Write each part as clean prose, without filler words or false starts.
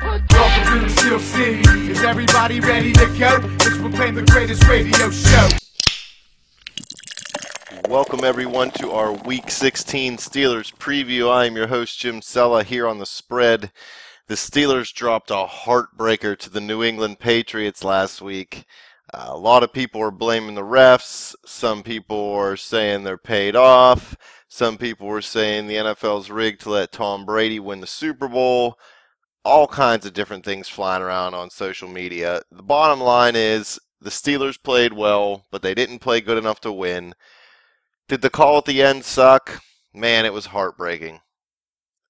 Welcome to the Steel City. Is everybody ready to go? It's proclaim the greatest radio show. Welcome everyone to our Week 16 Steelers preview. I am your host Jim Sella here on the spread. The Steelers dropped a heartbreaker to the New England Patriots last week. A lot of people are blaming the refs. Some people are saying they're paid off. Some people were saying the NFL's rigged to let Tom Brady win the Super Bowl. All kinds of different things flying around on social media. The bottom line is the Steelers played well, but they didn't play good enough to win. Did the call at the end suck? Man, it was heartbreaking.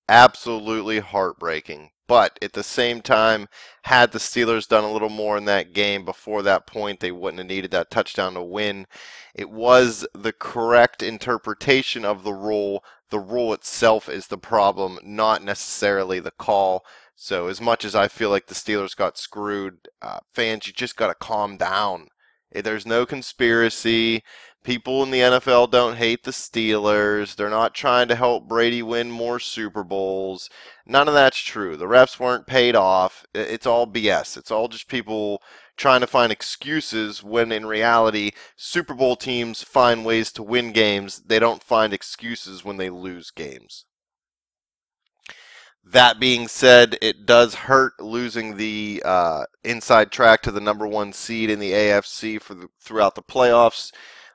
Absolutely heartbreaking. But at the same time, had the Steelers done a little more in that game before that point, they wouldn't have needed that touchdown to win. It was the correct interpretation of the rule. The rule itself is the problem, not necessarily the call. So as much as I feel like the Steelers got screwed, fans, you just got to calm down. There's no conspiracy. People in the NFL don't hate the Steelers. They're not trying to help Brady win more Super Bowls. None of that's true. The refs weren't paid off. It's all BS. It's all just people trying to find excuses when in reality, Super Bowl teams find ways to win games. They don't find excuses when they lose games. That being said, it does hurt losing the inside track to the number one seed in the AFC throughout the playoffs.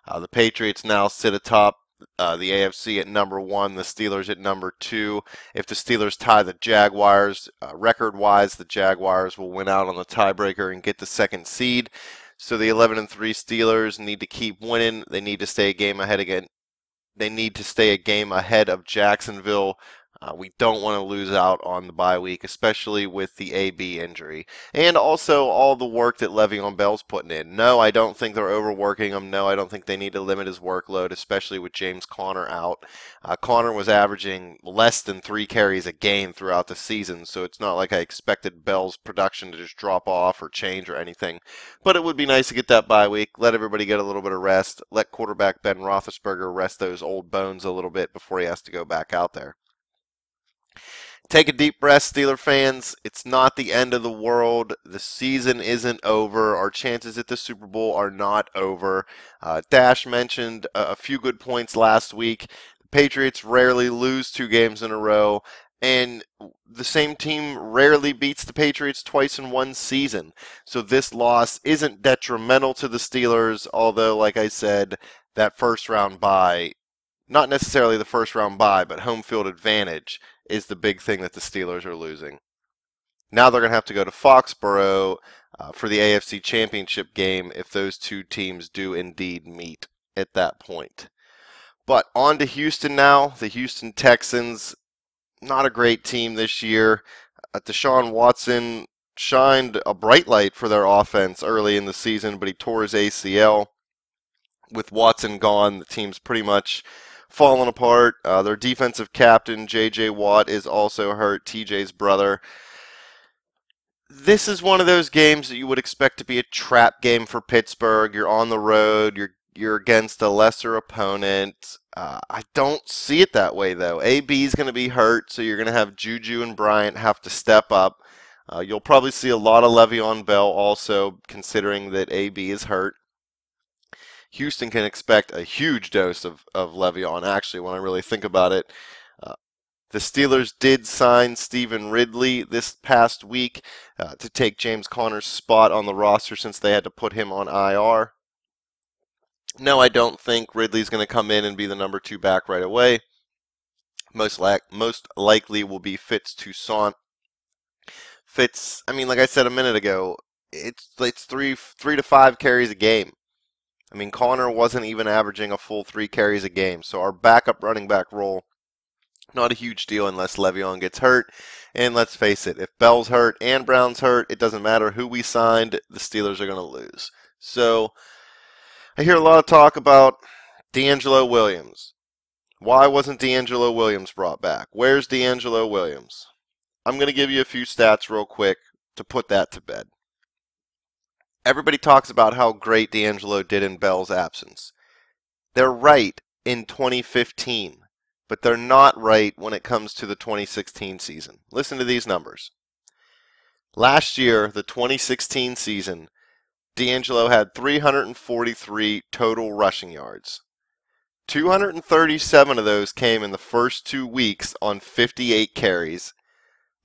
The Patriots now sit atop the AFC at number one, the Steelers at number two. If the Steelers tie the Jaguars, record-wise, the Jaguars will win out on the tiebreaker and get the second seed. So the 11-3 Steelers need to keep winning. They need to stay a game ahead again. They need to stay a game ahead of Jacksonville. We don't want to lose out on the bye week, especially with the AB injury. And also all the work that Le'Veon Bell's putting in. No, I don't think they're overworking him. No, I don't think they need to limit his workload, especially with James Conner out. Conner was averaging less than 3 carries a game throughout the season, so it's not like I expected Bell's production to just drop off or change or anything. But it would be nice to get that bye week, let everybody get a little bit of rest, let quarterback Ben Roethlisberger rest those old bones a little bit before he has to go back out there. Take a deep breath, Steeler fans. It's not the end of the world. The season isn't over. Our chances at the Super Bowl are not over. Dash mentioned a few good points last week. The Patriots rarely lose 2 games in a row, and the same team rarely beats the Patriots twice in one season. So this loss isn't detrimental to the Steelers, although, like I said, that first round bye, not necessarily the first round bye, but home field advantage is the big thing that the Steelers are losing. Now they're going to have to go to Foxborough for the AFC Championship game if those two teams do indeed meet at that point. But on to Houston now. The Houston Texans, not a great team this year. Deshaun Watson shined a bright light for their offense early in the season, but he tore his ACL. With Watson gone, the team's pretty much falling apart. Their defensive captain, J.J. Watt, is also hurt, TJ's brother. This is one of those games that you would expect to be a trap game for Pittsburgh. You're on the road. You're against a lesser opponent. I don't see it that way, though. AB's going to be hurt, so you're going to have Juju and Bryant have to step up. You'll probably see a lot of Le'Veon Bell also, considering that AB is hurt. Houston can expect a huge dose of Le'Veon, actually, when I really think about it. The Steelers did sign Stephen Ridley this past week to take James Conner's spot on the roster since they had to put him on IR. No, I don't think Ridley's going to come in and be the number 2 back right away. Most likely will be Fitz Toussaint. Fitz, I mean, like I said a minute ago, it's 3 to 5 carries a game. I mean, Conner wasn't even averaging a full 3 carries a game. So our backup running back role, not a huge deal unless Le'Veon gets hurt. And let's face it, if Bell's hurt and Brown's hurt, it doesn't matter who we signed, the Steelers are going to lose. So I hear a lot of talk about DeAngelo Williams. Why wasn't DeAngelo Williams brought back? Where's DeAngelo Williams? I'm going to give you a few stats real quick to put that to bed. Everybody talks about how great DeAngelo did in Bell's absence. They're right in 2015, but they're not right when it comes to the 2016 season. Listen to these numbers. Last year, the 2016 season, DeAngelo had 343 total rushing yards. 237 of those came in the first 2 weeks on 58 carries.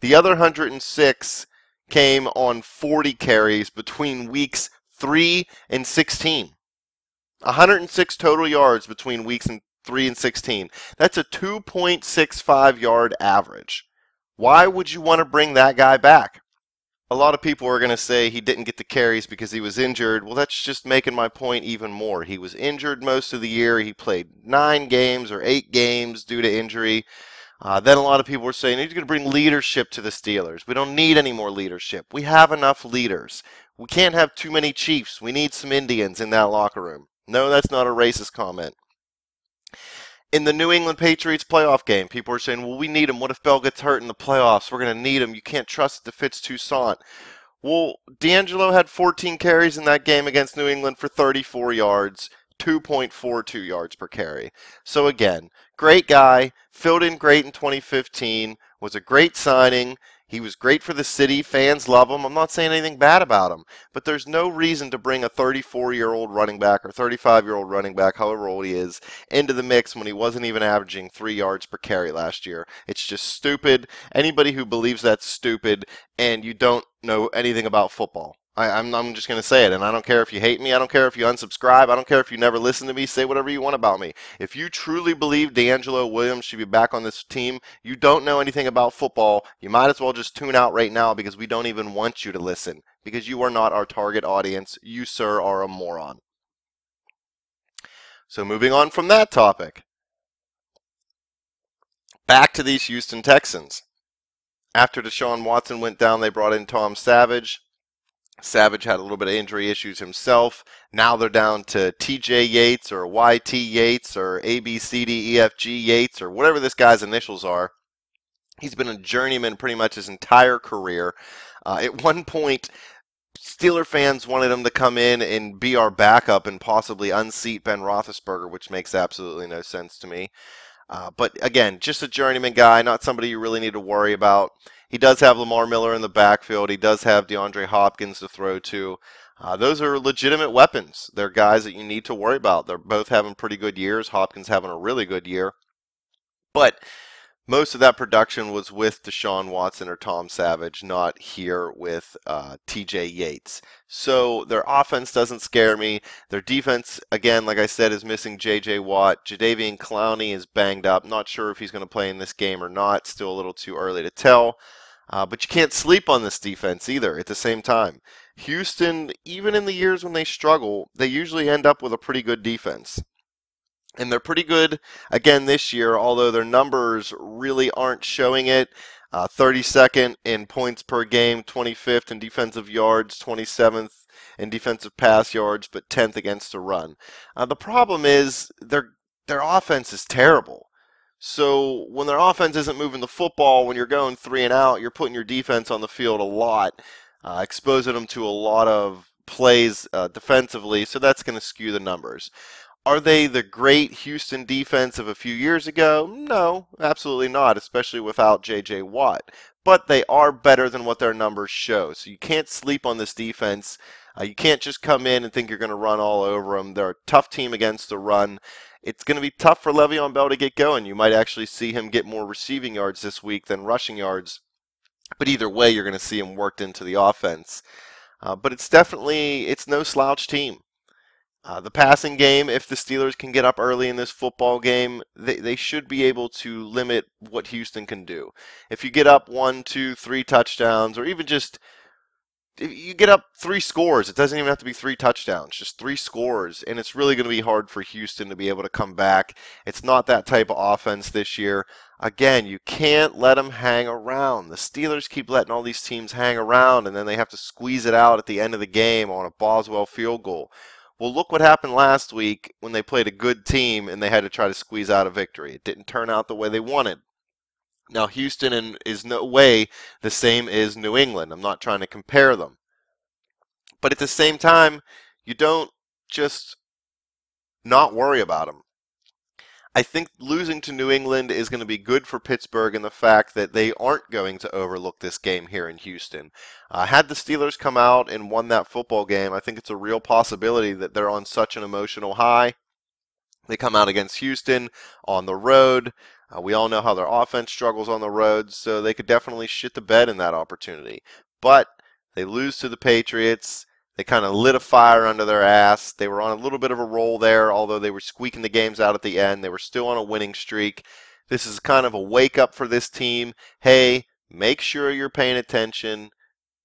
The other 106 came on 40 carries between weeks 3 and 16. 106 total yards between weeks 3 and 16. That's a 2.65 yard average. Why would you want to bring that guy back? A lot of people are going to say he didn't get the carries because he was injured. Well, that's just making my point even more. He was injured most of the year. He played 9 games or 8 games due to injury. Then a lot of people were saying he's going to bring leadership to the Steelers. We don't need any more leadership. We have enough leaders. We can't have too many Chiefs. We need some Indians in that locker room. No, that's not a racist comment. In the New England Patriots playoff game, people are saying, well, we need him. What if Bell gets hurt in the playoffs? We're going to need him. You can't trust the Fitz Toussaint. Well, DeAngelo had 14 carries in that game against New England for 34 yards, 2.42 yards per carry. So again, great guy, filled in great in 2015, was a great signing. He was great for the city. Fans love him. I'm not saying anything bad about him. But there's no reason to bring a 34-year-old running back or 35-year-old running back, however old he is, into the mix when he wasn't even averaging 3 yards per carry last year. It's just stupid. Anybody who believes that's stupid and you don't know anything about football. I'm just going to say it, and I don't care if you hate me. I don't care if you unsubscribe. I don't care if you never listen to me. Say whatever you want about me. If you truly believe DeAngelo Williams should be back on this team, you don't know anything about football. You might as well just tune out right now because we don't even want you to listen because you are not our target audience. You, sir, are a moron. So moving on from that topic, back to these Houston Texans. After Deshaun Watson went down, they brought in Tom Savage. Savage had a little bit of injury issues himself. Now they're down to TJ Yates or YT Yates or ABCDEFG Yates or whatever this guy's initials are. He's been a journeyman pretty much his entire career. At one point, Steeler fans wanted him to come in and be our backup and possibly unseat Ben Roethlisberger, which makes absolutely no sense to me. But again, just a journeyman guy, not somebody you really need to worry about. He does have Lamar Miller in the backfield. He does have DeAndre Hopkins to throw to. Those are legitimate weapons. They're guys that you need to worry about. They're both having pretty good years. Hopkins having a really good year. But most of that production was with Deshaun Watson or Tom Savage, not here with TJ Yates. So their offense doesn't scare me. Their defense, again, like I said, is missing J.J. Watt. Jadeveon Clowney is banged up. Not sure if he's going to play in this game or not. Still a little too early to tell. But you can't sleep on this defense either at the same time. Houston, even in the years when they struggle, they usually end up with a pretty good defense. And they're pretty good again this year, although their numbers really aren't showing it. 32nd in points per game, 25th in defensive yards, 27th in defensive pass yards, but 10th against the run. The problem is their offense is terrible. So when their offense isn't moving the football, when you're going 3 and out, you're putting your defense on the field a lot, exposing them to a lot of plays defensively, so that's going to skew the numbers. Are they the great Houston defense of a few years ago? No, absolutely not, especially without J.J. Watt. But they are better than what their numbers show. So you can't sleep on this defense. You can't just come in and think you're going to run all over them. They're a tough team against the run. It's going to be tough for Le'Veon Bell to get going. You might actually see him get more receiving yards this week than rushing yards. But either way, you're going to see him worked into the offense. But it's no slouch team. The passing game, if the Steelers can get up early in this football game, they should be able to limit what Houston can do. If you get up 1, 2, 3 touchdowns, or even just if you get up 3 scores, it doesn't even have to be 3 touchdowns, just 3 scores, and it's really going to be hard for Houston to be able to come back. It's not that type of offense this year. Again, you can't let them hang around. The Steelers keep letting all these teams hang around, and then they have to squeeze it out at the end of the game on a Boswell field goal. Well, look what happened last week when they played a good team and they had to try to squeeze out a victory. It didn't turn out the way they wanted. Now, Houston is no way the same as New England. I'm not trying to compare them. But at the same time, you don't just not worry about them. I think losing to New England is going to be good for Pittsburgh in the fact that they aren't going to overlook this game here in Houston. Had the Steelers come out and won that football game, I think it's a real possibility that they're on such an emotional high. They come out against Houston on the road. We all know how their offense struggles on the road, so they could definitely shit the bed in that opportunity. But they lose to the Patriots. They kind of lit a fire under their ass. They were on a little bit of a roll there, although they were squeaking the games out at the end. They were still on a winning streak. This is kind of a wake-up for this team. Hey, make sure you're paying attention.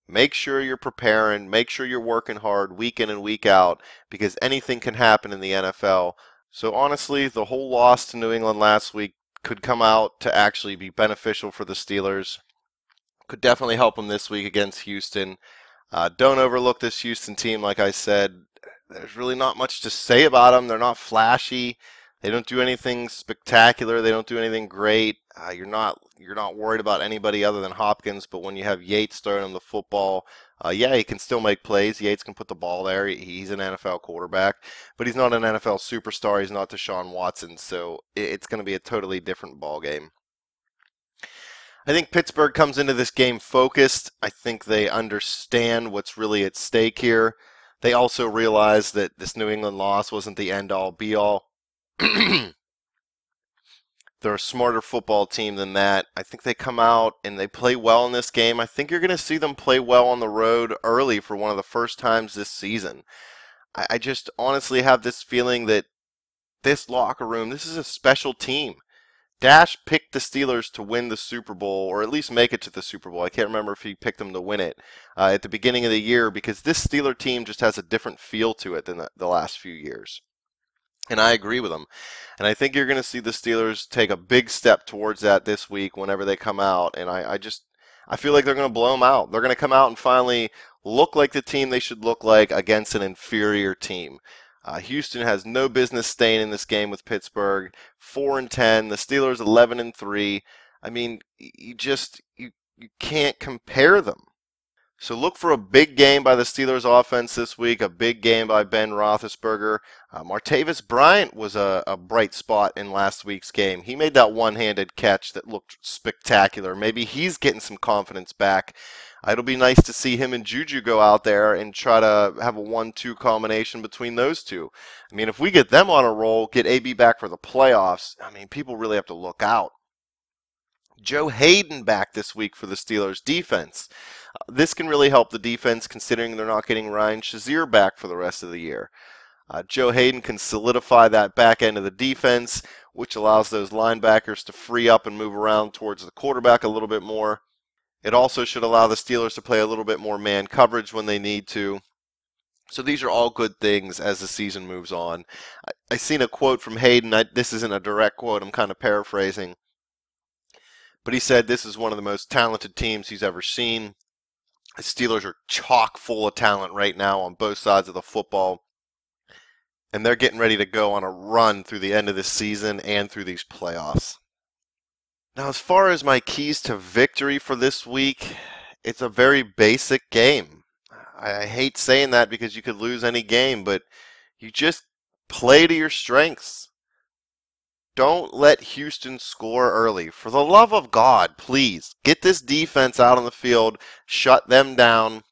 Make sure you're preparing. Make sure you're working hard week in and week out, because anything can happen in the NFL. So honestly, the whole loss to New England last week could come out to actually be beneficial for the Steelers. Could definitely help them this week against Houston. Don't overlook this Houston team. Like I said, there's really not much to say about them. They're not flashy. They don't do anything spectacular. They don't do anything great. You're not worried about anybody other than Hopkins. But when you have Yates throwing him the football, yeah, he can still make plays. Yates can put the ball there. He's an NFL quarterback, but he's not an NFL superstar. He's not Deshaun Watson. So it's going to be a totally different ball game. I think Pittsburgh comes into this game focused. I think they understand what's really at stake here. They also realize that this New England loss wasn't the end-all, be-all. They're a smarter football team than that. I think they come out and they play well in this game. I think you're going to see them play well on the road early for one of the first times this season. I just honestly have this feeling that this locker room, this is a special team. Dash picked the Steelers to win the Super Bowl, or at least make it to the Super Bowl. I can't remember if he picked them to win it at the beginning of the year, because this Steeler team just has a different feel to it than the last few years. And I agree with him. And I think you're going to see the Steelers take a big step towards that this week whenever they come out. And I feel like they're going to blow them out. They're going to come out and finally look like the team they should look like against an inferior team. Houston has no business staying in this game with Pittsburgh. 4-10. The Steelers 11-3. I mean, you can't compare them. So look for a big game by the Steelers offense this week. A big game by Ben Roethlisberger. Martavis Bryant was a bright spot in last week's game. He made that one-handed catch that looked spectacular. Maybe he's getting some confidence back. It'll be nice to see him and Juju go out there and try to have a 1-2 combination between those two. I mean, if we get them on a roll, get AB back for the playoffs, I mean, people really have to look out. Joe Hayden back this week for the Steelers defense. This can really help the defense, considering they're not getting Ryan Shazier back for the rest of the year. Joe Hayden can solidify that back end of the defense, which allows those linebackers to free up and move around towards the quarterback a little bit more. It also should allow the Steelers to play a little bit more man coverage when they need to. So these are all good things as the season moves on. I seen a quote from Hayden. This isn't a direct quote. I'm kind of paraphrasing. But he said this is one of the most talented teams he's ever seen. The Steelers are chock full of talent right now on both sides of the football. And they're getting ready to go on a run through the end of this season and through these playoffs. Now, as far as my keys to victory for this week, it's a very basic game. I hate saying that because you could lose any game, but you just play to your strengths. Don't let Houston score early. For the love of God, please, get this defense out on the field, shut them down.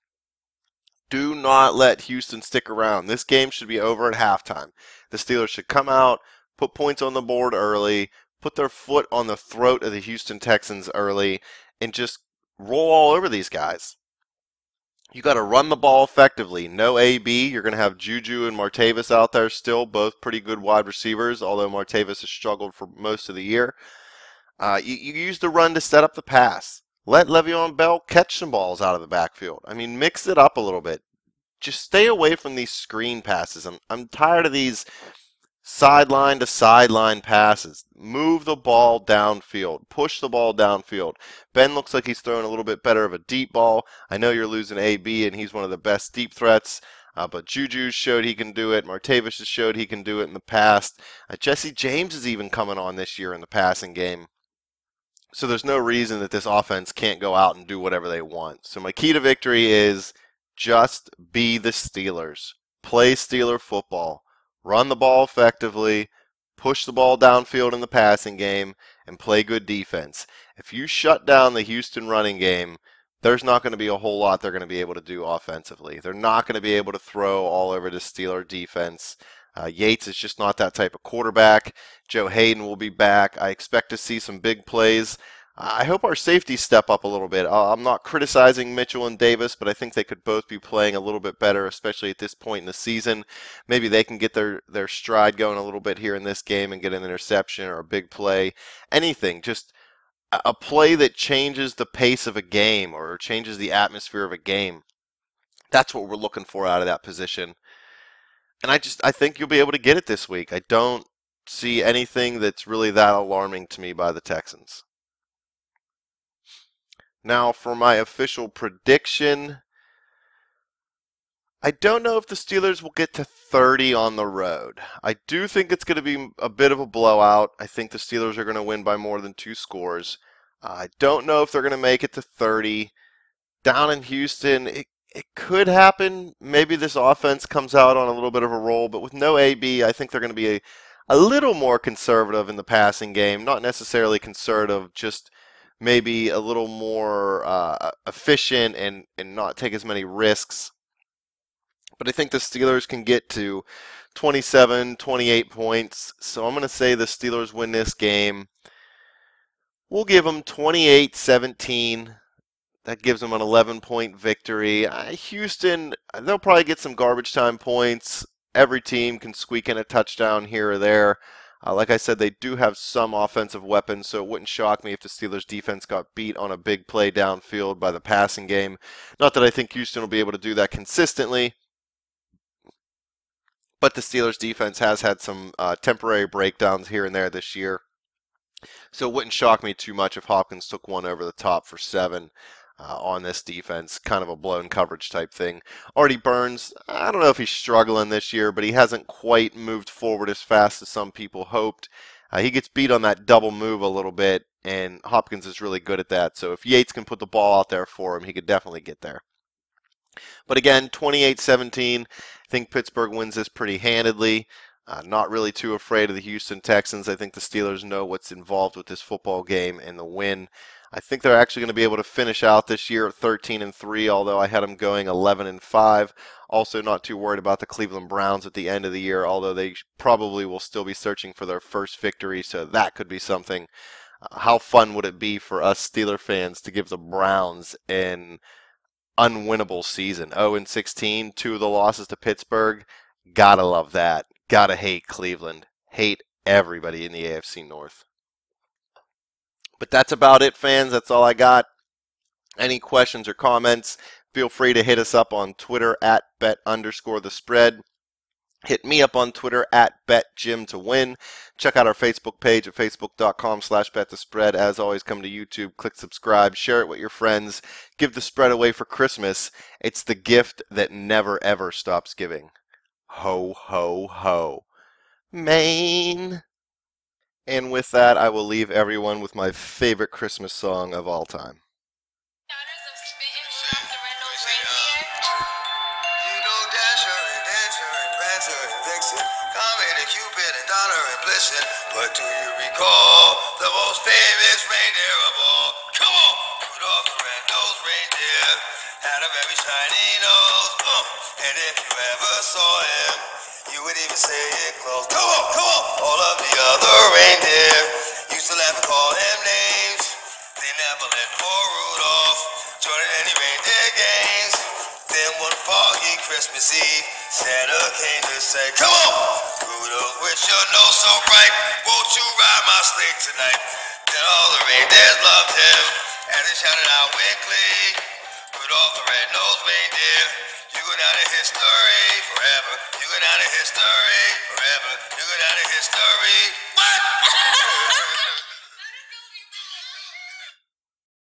Do not let Houston stick around. This game should be over at halftime. The Steelers should come out, put points on the board early, put their foot on the throat of the Houston Texans early, and just roll all over these guys. You got to run the ball effectively. No AB. You're going to have Juju and Martavis out there still, both pretty good wide receivers, although Martavis has struggled for most of the year. You use the run to set up the pass. Let Le'Veon Bell catch some balls out of the backfield. I mean, mix it up a little bit. Just stay away from these screen passes. I'm tired of these sideline to sideline passes. Move the ball downfield. Push the ball downfield. Ben looks like he's throwing a little bit better of a deep ball. I know you're losing AB, and he's one of the best deep threats. But Juju showed he can do it. Martavis has showed he can do it in the past. Jesse James is even coming on this year in the passing game. So there's no reason that this offense can't go out and do whatever they want. So my key to victory is just be the Steelers. Play Steeler football. Run the ball effectively. push the ball downfield in the passing game, and play good defense. If you shut down the Houston running game, there's not going to be a whole lot they're going to be able to do offensively. They're not going to be able to throw all over the Steeler defense. Yates is just not that type of quarterback. Joe Hayden will be back. I expect to see some big plays. I hope our safeties step up a little bit. I'm not criticizing Mitchell and Davis, but I think they could both be playing a little bit better, especially at this point in the season. Maybe they can get their stride going a little bit here in this game and get an interception or a big play. Anything, just a play that changes the pace of a game or changes the atmosphere of a game. That's what we're looking for out of that position. And I think you'll be able to get it this week. I don't see anything that's really that alarming to me by the Texans. Now for my official prediction, I don't know if the Steelers will get to 30 on the road. I do think it's going to be a bit of a blowout. I think the Steelers are going to win by more than 2 scores. I don't know if they're going to make it to 30. Down in Houston, it could happen. Maybe this offense comes out on a little bit of a roll, but with no AB, I think they're going to be a little more conservative in the passing game. Not necessarily conservative, just maybe a little more efficient and not take as many risks. But I think the Steelers can get to 27, 28 points. So I'm going to say the Steelers win this game. We'll give them 28-17. That gives them an 11-point victory. Houston, they'll probably get some garbage time points. Every team can squeak in a touchdown here or there. Like I said, they do have some offensive weapons, so it wouldn't shock me if the Steelers' defense got beat on a big play downfield by the passing game. Not that I think Houston will be able to do that consistently, but the Steelers' defense has had some temporary breakdowns here and there this year. So it wouldn't shock me too much if Hopkins took one over the top for 7 on this defense. Kind of a blown coverage type thing. Artie Burns, I don't know if he's struggling this year, but he hasn't quite moved forward as fast as some people hoped. He gets beat on that double move a little bit, and Hopkins is really good at that. So if Yates can put the ball out there for him, he could definitely get there. But again, 28-17, I think Pittsburgh wins this pretty handedly. Not really too afraid of the Houston Texans. I think the Steelers know what's involved with this football game and the win. I think they're actually going to be able to finish out this year at 13-3, although I had them going 11-5. Also not too worried about the Cleveland Browns at the end of the year, although they probably will still be searching for their first victory, so that could be something. How fun would it be for us Steeler fans to give the Browns an unwinnable season? 0-16, 2 of the losses to Pittsburgh. Gotta love that. Gotta hate Cleveland. Hate everybody in the AFC North. But that's about it, fans. That's all I got. Any questions or comments, feel free to hit us up on Twitter at bet_the_spread. Hit me up on Twitter at betjimtowin. Check out our Facebook page at facebook.com/betthespread. As always, come to YouTube, click subscribe, share it with your friends. Give the spread away for Christmas. It's the gift that never ever stops giving. Ho, ho, ho. Maine. And with that, I will leave everyone with my favorite Christmas song of all time. But do you recall the most famous reindeer of all? Come on! Rudolph the red-nosed reindeer had a very shiny nose. And if you ever saw him, you would even say it close. Come on, come on! All of the other reindeer used to laugh and call him names. They never let poor Rudolph join in any reindeer games. Then one foggy Christmas Eve, Santa came to say, come on! Rudolph, with your nose so bright, won't you ride my sleigh tonight? Then all the reindeers loved him, and they shouted out with glee, Rudolph the red-nosed reindeer, you go down in history forever. You go down in history forever. You go down in history